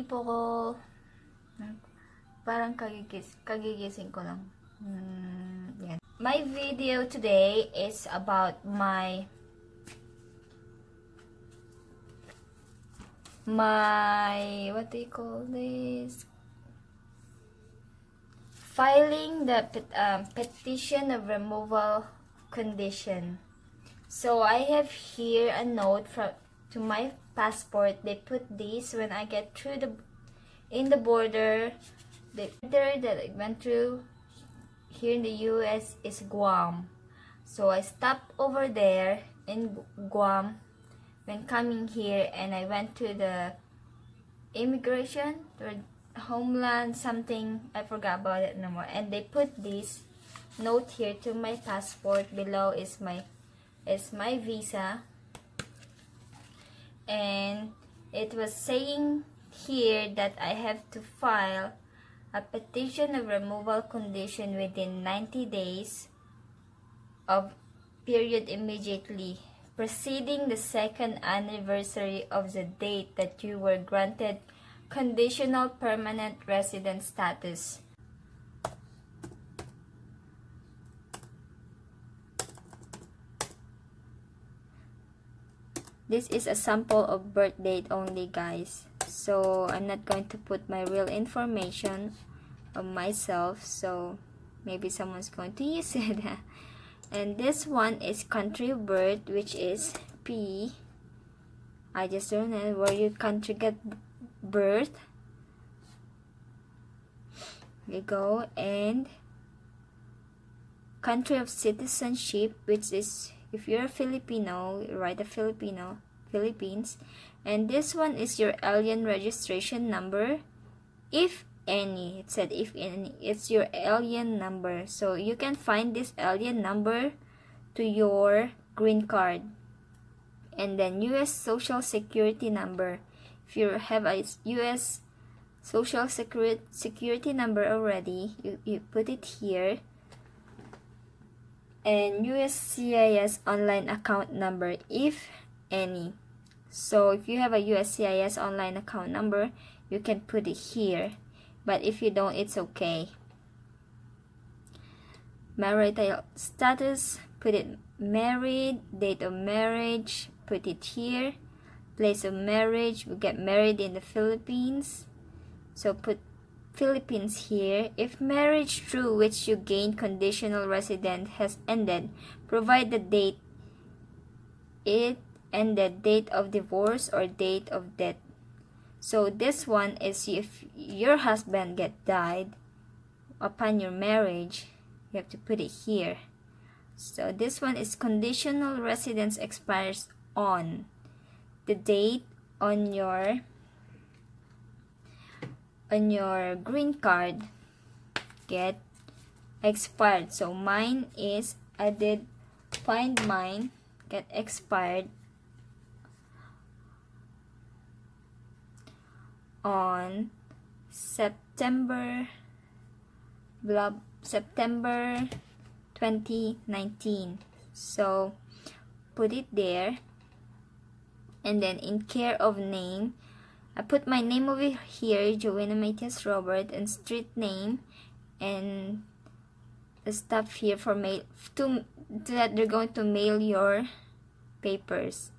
po ko, parang kagigising ko lang. Yan. My video today is about my what do you call this? Filing the petition of removal condition. So I have here a note to my passport. They put this when I get through in the border. The border that I went through here in the US is Guam. So I stopped over there in Guam when coming here, and I went to the immigration or homeland something, I forgot about it no more, and they put this note here to my passport. Below is my visa, and it was saying here that I have to file a petition of removal condition within 90 days of period immediately preceding the second anniversary of the date that you were granted conditional permanent resident status. This is a sample of birth date only, guys. So I'm not going to put my real information of myself, so maybe someone's going to use it. And this one is country of birth, which is P. I just don't know where your country get birth. There you go. And country of citizenship, which is, if you're a Filipino, write a Filipino, Philippines. And this one is your alien registration number, if any. It said if any. It's your alien number. So you can find this alien number to your green card. And then US Social Security number. If you have a US Social Security number already, you put it here. And USCIS online account number, if any. So if you have a USCIS online account number, you can put it here. But if you don't, it's okay. Marital status, put it married. Date of marriage, put it here. Place of marriage, we get married in the Philippines. So put Philippines here. If marriage through which you gain conditional residence has ended, provide the date it ended, date of divorce or date of death. So this one is if your husband died upon your marriage, you have to put it here. So this one is conditional residence expires on the date on your green card get expired. So mine is, I did find mine get expired on September 2019. So put it there. And then in care of name, I put my name over here, Jowena Matias Robert, and street name, and the stuff here for mail, to that they're going to mail your papers.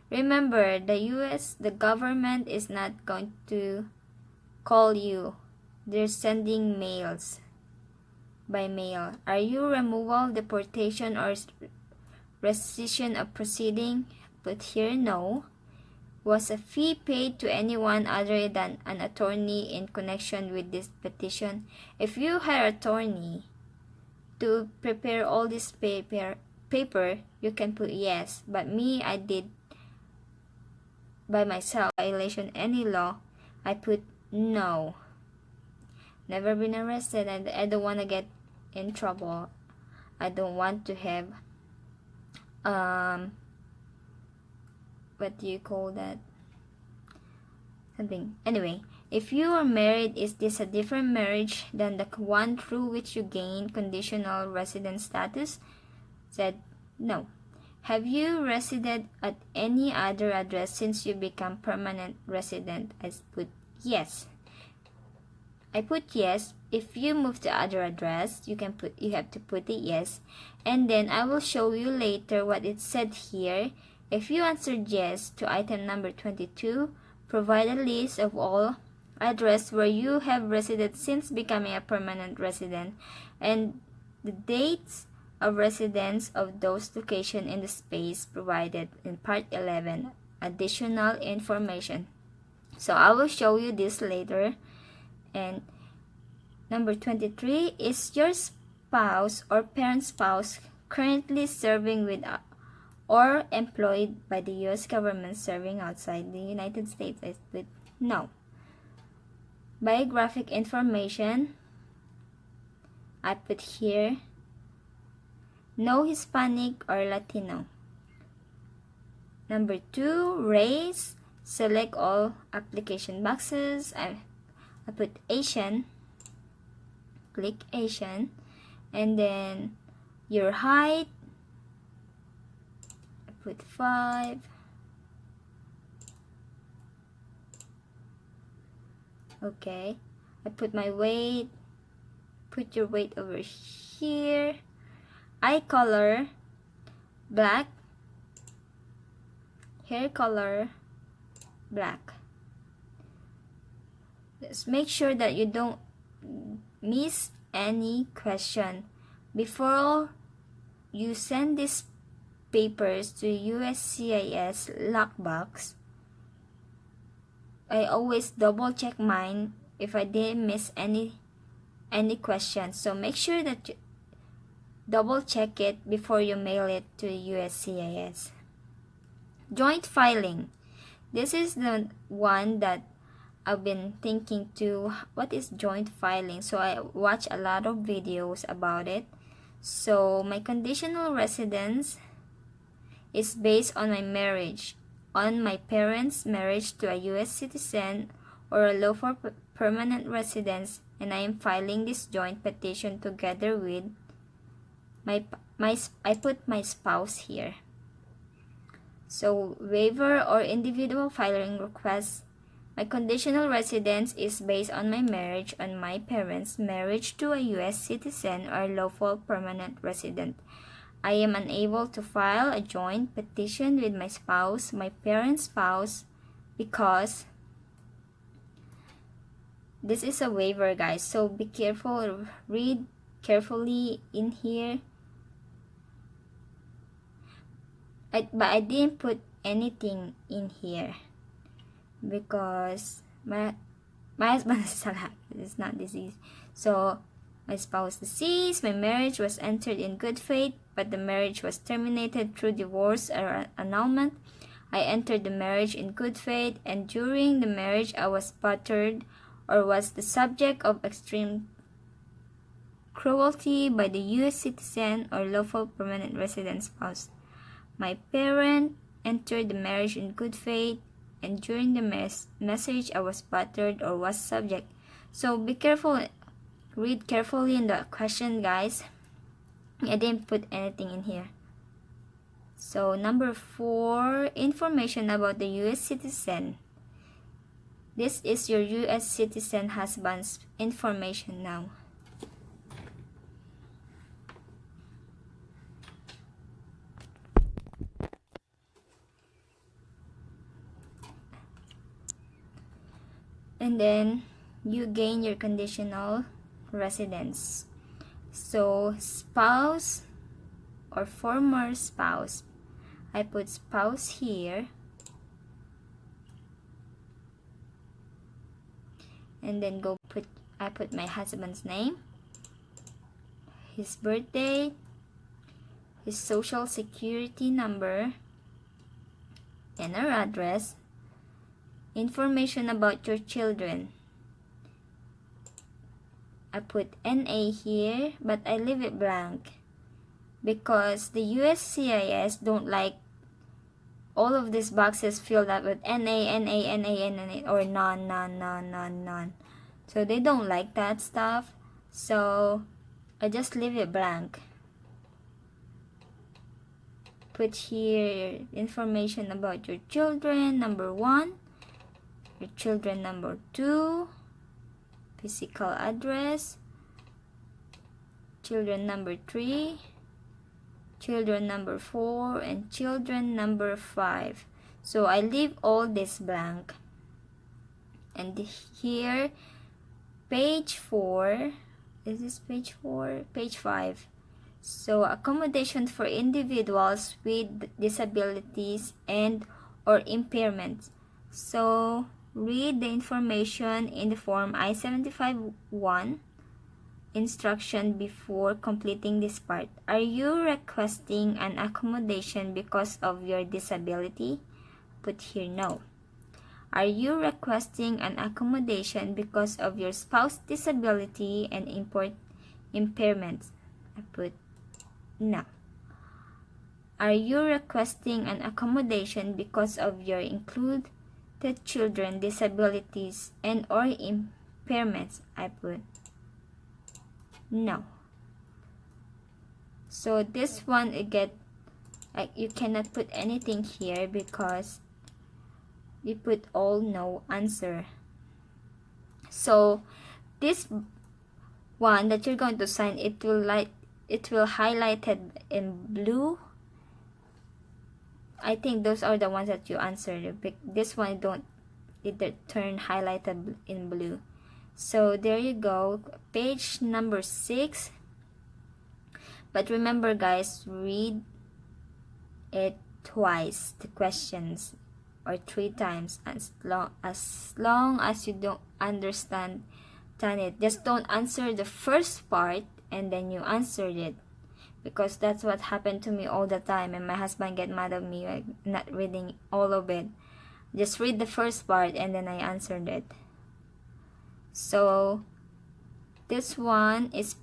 Remember, the government is not going to call you. They're sending mails by mail. Are you removal, deportation, or rescission of proceeding? Put here no. Was a fee paid to anyone other than an attorney in connection with this petition? If you hire an attorney to prepare all this paper, you can put yes. But me, I did by myself. Violation any law, I put no. Never been arrested, and I don't want to get in trouble. I don't want to have what do you call that? Something. Anyway, if you are married, is this a different marriage than the one through which you gain conditional residence status? Said no. Have you resided at any other address since you become permanent resident? I put yes. I put yes. If you move to other address, you have to put it yes. And then I will show you later what it said here. If you answered yes to item number 22, provide a list of all address where you have resided since becoming a permanent resident and the dates of residence of those locations in the space provided in part 11, additional information. So I will show you this later. And number 23, is your spouse or parent spouse currently serving with or employed by the U.S. government serving outside the United States? I put no. Biographic information, I put here no Hispanic or Latino. Number 2, race, select all application boxes. I put Asian, click Asian, and then your height, I put 5. Okay, I put my weight, put your weight over here. Eye color, black. Hair color, black. Just make sure that you don't miss any question. Before you send these papers to USCIS lockbox, I always double check mine if I didn't miss any questions. So make sure that you double check it before you mail it to USCIS. Joint filing. This is the one that I've been thinking to, what is joint filing? So I watch a lot of videos about it. So my conditional residence is based on my marriage, on my parents' marriage to a U.S. citizen or a lawful permanent residence, and I am filing this joint petition together with I put my spouse here. So waiver or individual filing request. My conditional residence is based on my marriage, on my parents' marriage to a U.S. citizen or lawful permanent resident. I am unable to file a joint petition with my spouse, my parents' spouse, because this is a waiver, guys. So be careful, read carefully in here. But I didn't put anything in here because my husband is alive. It's not diseased. So my spouse deceased. My marriage was entered in good faith, but the marriage was terminated through divorce or annulment. I entered the marriage in good faith, and during the marriage I was battered or was the subject of extreme cruelty by the U.S. citizen or lawful permanent resident spouse. My parent entered the marriage in good faith, and during the message I was battered or was subject. So be careful, read carefully in the question, guys. I didn't put anything in here. So number 4, information about the U.S. citizen. This is your U.S. citizen husband's information now. And then you gain your conditional residence. So spouse or former spouse, I put spouse here, and then I put my husband's name, his birthday, his social security number, and our address. Information about your children. I put NA here, but I leave it blank because the USCIS don't like all of these boxes filled up with NA, or none. So they don't like that stuff. So I just leave it blank. Put here information about your children. Number 1. your children number 2, physical address, children number 3, children number 4, and children number 5. So I leave all this blank. And here, page 4, is this page 4? Page 5. So accommodation for individuals with disabilities and or impairments. So read the information in the form I-751 instruction before completing this part. Are you requesting an accommodation because of your disability? Put here no. Are you requesting an accommodation because of your spouse's disability and impairments? I put no. Are you requesting an accommodation because of your included children disabilities and or impairments? I put no. So this one you cannot put anything here because you put all no answer. So this one that you're going to sign, it will highlighted in blue. I think those are the ones that you answered. This one it turn highlighted in blue. So there you go, page number 6. But remember guys, read it twice, the questions, or 3 times, as long as you don't understand it. Just don't answer the first part and then you answered it, because that's what happened to me all the time, and my husband get mad at me like not reading all of it. Just read the first part and then I answered it. So this one is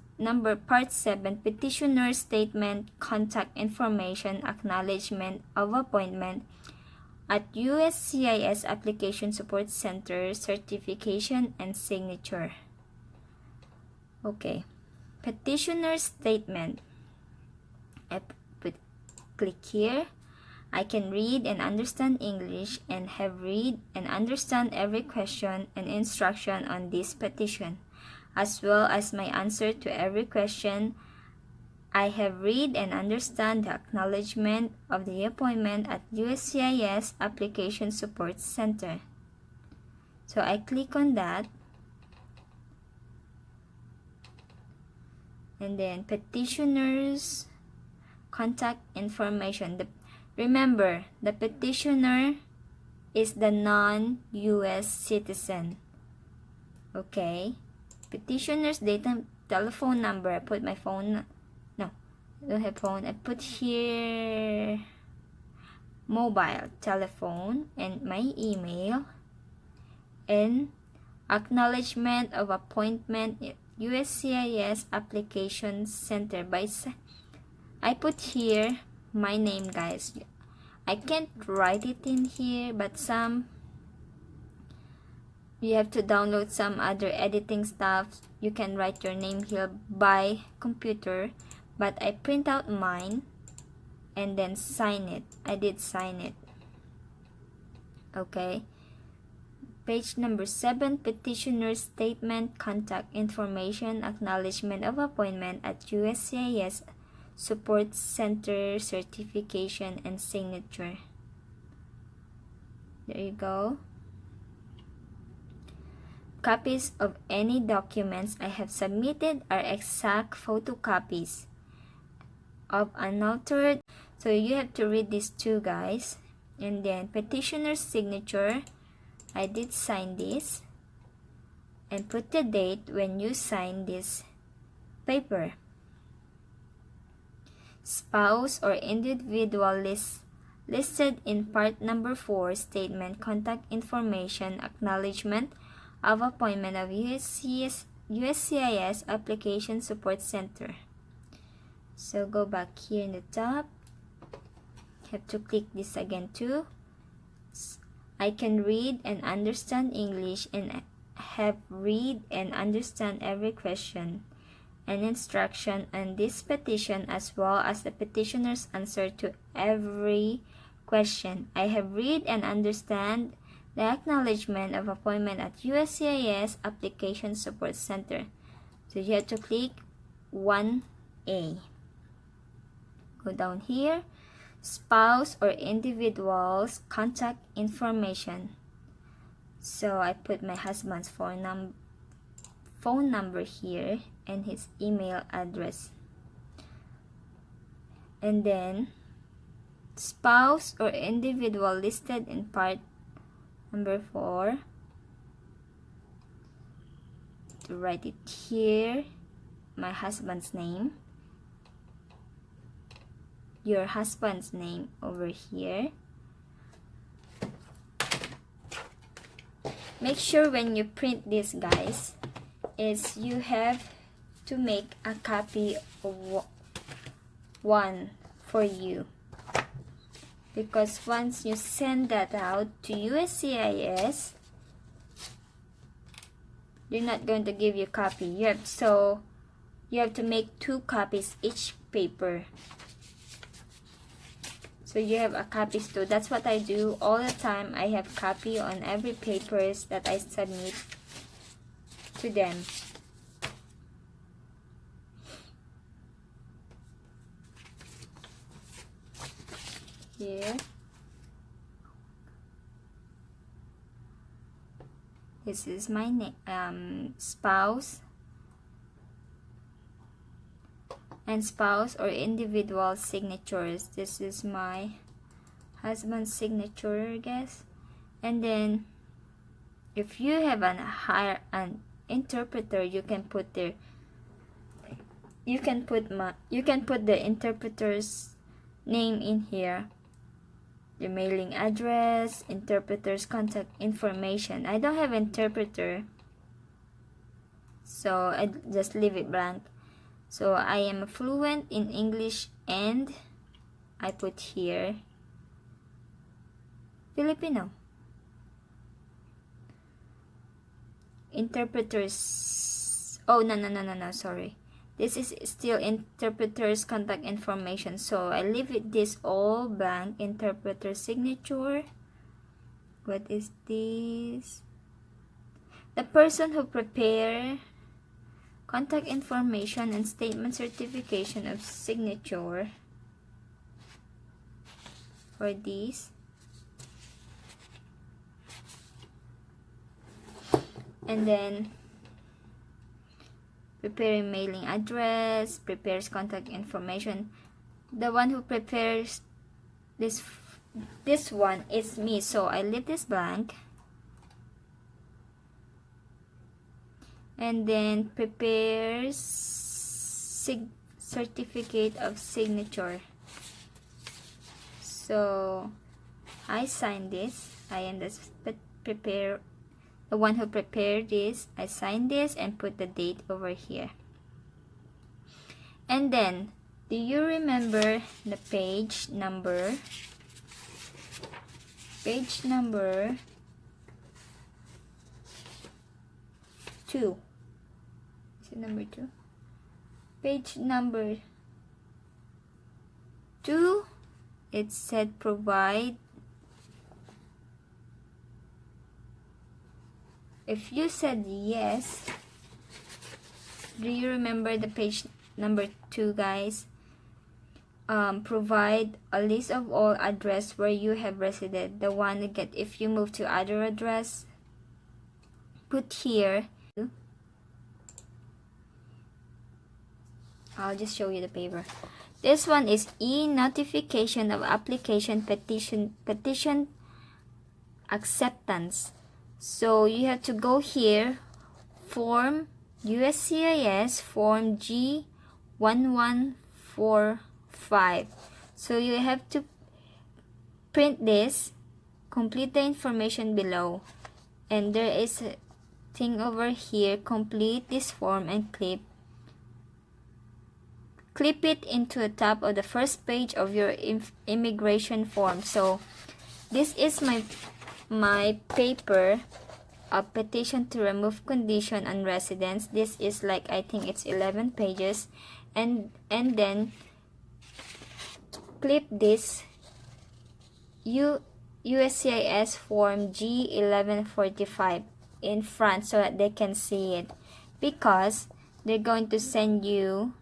part 7, petitioner statement, contact information, acknowledgement of appointment at USCIS Application Support Center, certification and signature. Okay, petitioner statement. I click here. I can read and understand English and have read and understand every question and instruction on this petition, as well as my answer to every question. I have read and understand the acknowledgement of the appointment at USCIS Application Support Center. So I click on that. And then petitioner's contact information. Remember, the petitioner is the non-US citizen. Okay. Petitioner's telephone number. I put my phone. No, I don't have phone. I put here mobile telephone and my email and acknowledgement of appointment at USCIS Application Center. I put here my name, guys. I can't write it in here, but you have to download some other editing stuff. You can write your name here by computer, but I print out mine and then sign it. I did sign it. Okay. Page number 7, petitioner statement, contact information, acknowledgement of appointment at USCIS Support Center, certification and signature. There you go. Copies of any documents I have submitted are exact photocopies of unaltered. So you have to read these two, guys. And then petitioner's signature. I did sign this. And put the date when you sign this paper. Spouse or individual listed in part number 4, statement, contact information, acknowledgement of appointment of USCIS Application Support Center. So go back here in the top. Have to click this again too. I can read and understand English and have read and understand every question and instruction on this petition, as well as the petitioner's answer to every question. I have read and understand the acknowledgement of appointment at USCIS Application Support Center. So you have to click 1A. Go down here, spouse or individual's contact information. So I put my husband's phone number here and his email address. And then spouse or individual listed in part number 4. To write it here, my husband's name, your husband's name over here. Make sure when you print this, guys, is you have to make a copy of one for you, because once you send that out to USCIS, they're not going to give you a copy. You have to make 2 copies each paper, so you have a copies too. That's what I do all the time. I have copy on every papers that I submit to them. Here, this is my spouse and spouse or individual signatures. This is my husband's signature, I guess. And then if you have an interpreter, you can put the interpreter's name in here, the mailing address, interpreter's contact information. I don't have interpreter, so I just leave it blank. So I am fluent in English, and I put here Filipino. Interpreters, oh no, sorry. This is still interpreter's contact information, so I leave it this all blank. Interpreter signature. What is this? The person who prepare contact information and statement certification of signature for these. And then preparing mailing address, prepares contact information. The one who prepares this one is me, so I leave this blank. And then prepares certificate of signature. So I sign this. I am the one who prepared this. I sign this and put the date over here. And then, do you remember the page number? Page number 2. Is it number 2? Page number 2, it said provide. If you said yes, do you remember the page number 2, guys? Provide a list of all address where you have resided. The one you get if you move to other address. Put here. I'll just show you the paper. This one is e-notification of application petition acceptance. So you have to go here, form USCIS form G1145. So you have to print this, complete the information below, and there is a thing over here, complete this form and clip it into the top of the first page of your immigration form. So this is my paper, a petition to remove condition on residence. This is like, I think it's 11 pages, and then clip this. You USCIS form G1145 in front so that they can see it, because they're going to send you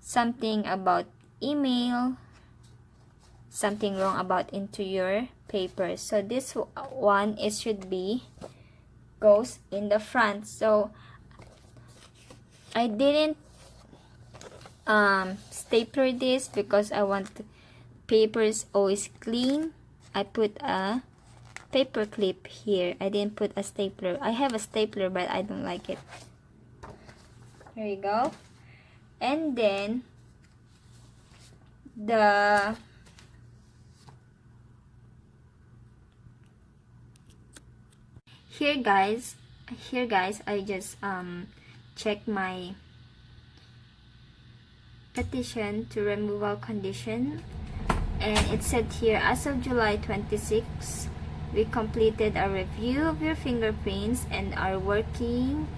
something about email, something wrong about into your paper. So this one, it should be goes in the front. So I didn't stapler this because I want the papers always clean. I put a paper clip here. I didn't put a stapler. I have a stapler, but I don't like it. There you go. And then here guys, I just check my petition to removal condition, and it said here, as of July 26, we completed a review of your fingerprints and are working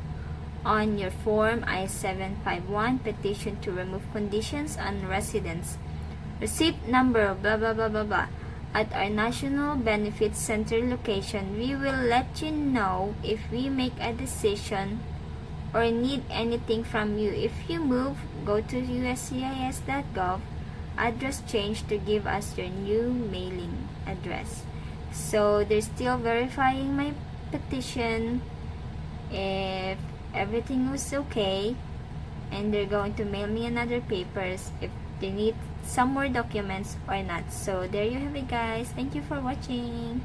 on your form I-751 petition to remove conditions on residents. Receipt number blah blah blah blah blah. At our National Benefits Center location, we will let you know if we make a decision or need anything from you. If you move, go to ususcis.gov, address change to give us your new mailing address. So they're still verifying my petition if everything was okay, and they're going to mail me another papers if they need some more documents or not. So there you have it guys. Thank you for watching.